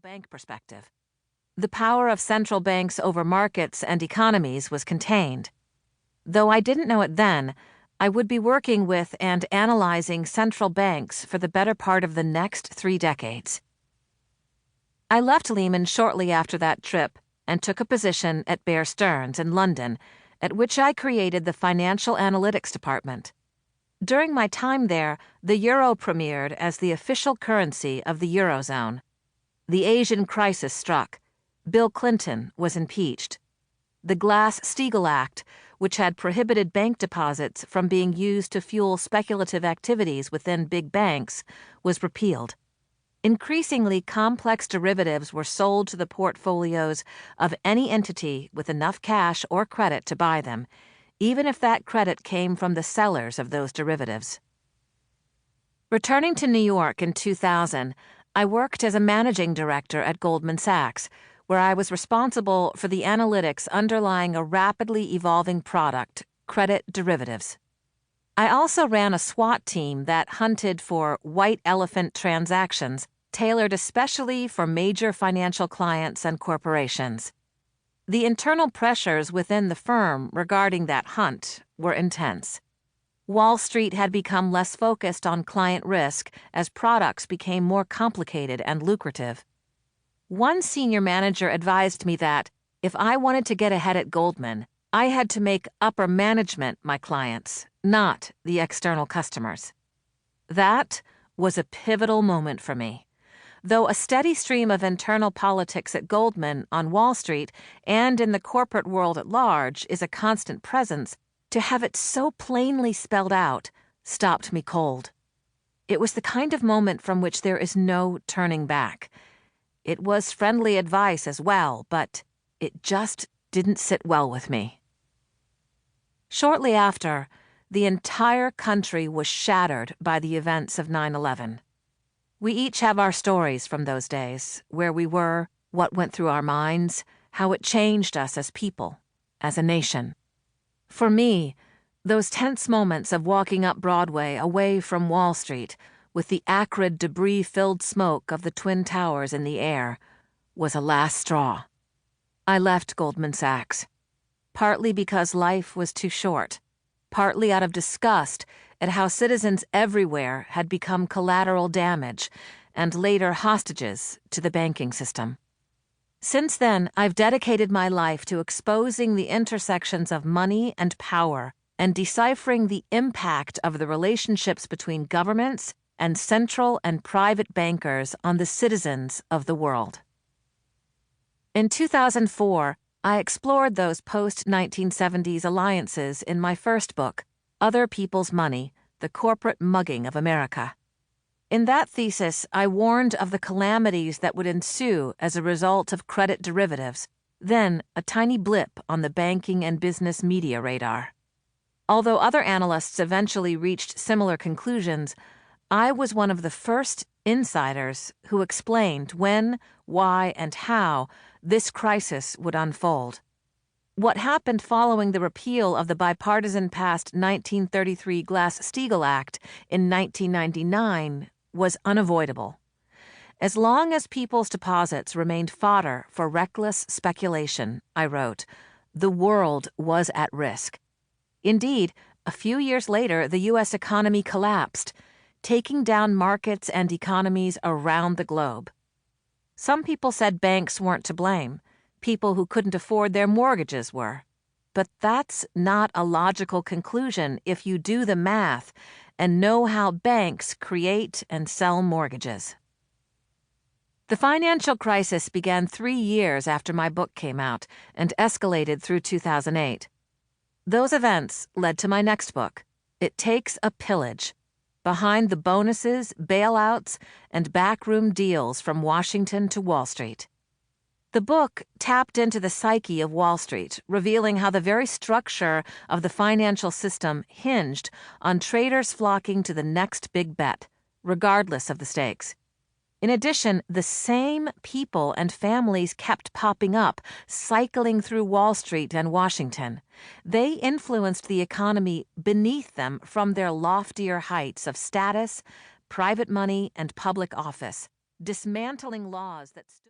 bank perspective. The power of central banks over markets and economies was contained. Though I didn't know it then, I would be working with and analyzing central banks for the better part of the next 3 decades. I left Lehman shortly after that trip and took a position at Bear Stearns in London, at which I created the Financial Analytics Department. During my time there, the euro premiered as the official currency of the Eurozone. The Asian crisis struck. Bill Clinton was impeached. The Glass-Steagall Act, which had prohibited bank deposits from being used to fuel speculative activities within big banks, was repealed. Increasingly complex derivatives were sold to the portfolios of any entity with enough cash or credit to buy them, even if that credit came from the sellers of those derivatives. Returning to New York in 2000, I worked as a managing director at Goldman Sachs, where I was responsible for the analytics underlying a rapidly evolving product, credit derivatives. I also ran a SWAT team that hunted for white elephant transactions tailored especially for major financial clients and corporations. The internal pressures within the firm regarding that hunt were intense. Wall Street had become less focused on client risk as products became more complicated and lucrative. One senior manager advised me that, if I wanted to get ahead at Goldman, I had to make upper management my clients, not the external customers. That was a pivotal moment for me. Though a steady stream of internal politics at Goldman, on Wall Street, and in the corporate world at large is a constant presence, to have it so plainly spelled out stopped me cold. It was the kind of moment from which there is no turning back. It was friendly advice as well, but it just didn't sit well with me. Shortly after, the entire country was shattered by the events of 9/11. We each have our stories from those days, where we were, what went through our minds, how it changed us as people, as a nation. For me, those tense moments of walking up Broadway away from Wall Street, with the acrid debris-filled smoke of the Twin Towers in the air, was a last straw. I left Goldman Sachs, partly because life was too short, partly out of disgust at how citizens everywhere had become collateral damage and later hostages to the banking system. Since then, I've dedicated my life to exposing the intersections of money and power and deciphering the impact of the relationships between governments and central and private bankers on the citizens of the world. In 2004, I explored those post-1970s alliances in my first book, Other People's Money, The Corporate Mugging of America. In that thesis, I warned of the calamities that would ensue as a result of credit derivatives, then a tiny blip on the banking and business media radar. Although other analysts eventually reached similar conclusions, I was one of the first insiders who explained when, why, and how this crisis would unfold. What happened following the repeal of the bipartisan-passed 1933 Glass-Steagall Act in 1999 was unavoidable. As long as people's deposits remained fodder for reckless speculation, I wrote, the world was at risk. Indeed, a few years later, the U.S. economy collapsed, taking down markets and economies around the globe. Some people said banks weren't to blame. People who couldn't afford their mortgages were. But that's not a logical conclusion if you do the math and know how banks create and sell mortgages. The financial crisis began 3 years after my book came out and escalated through 2008. Those events led to my next book, It Takes a Pillage: Behind the Bonuses, Bailouts, and Backroom Deals from Washington to Wall Street. The book tapped into the psyche of Wall Street, revealing how the very structure of the financial system hinged on traders flocking to the next big bet, regardless of the stakes. In addition, the same people and families kept popping up, cycling through Wall Street and Washington. They influenced the economy beneath them from their loftier heights of status, private money, and public office, dismantling laws that stood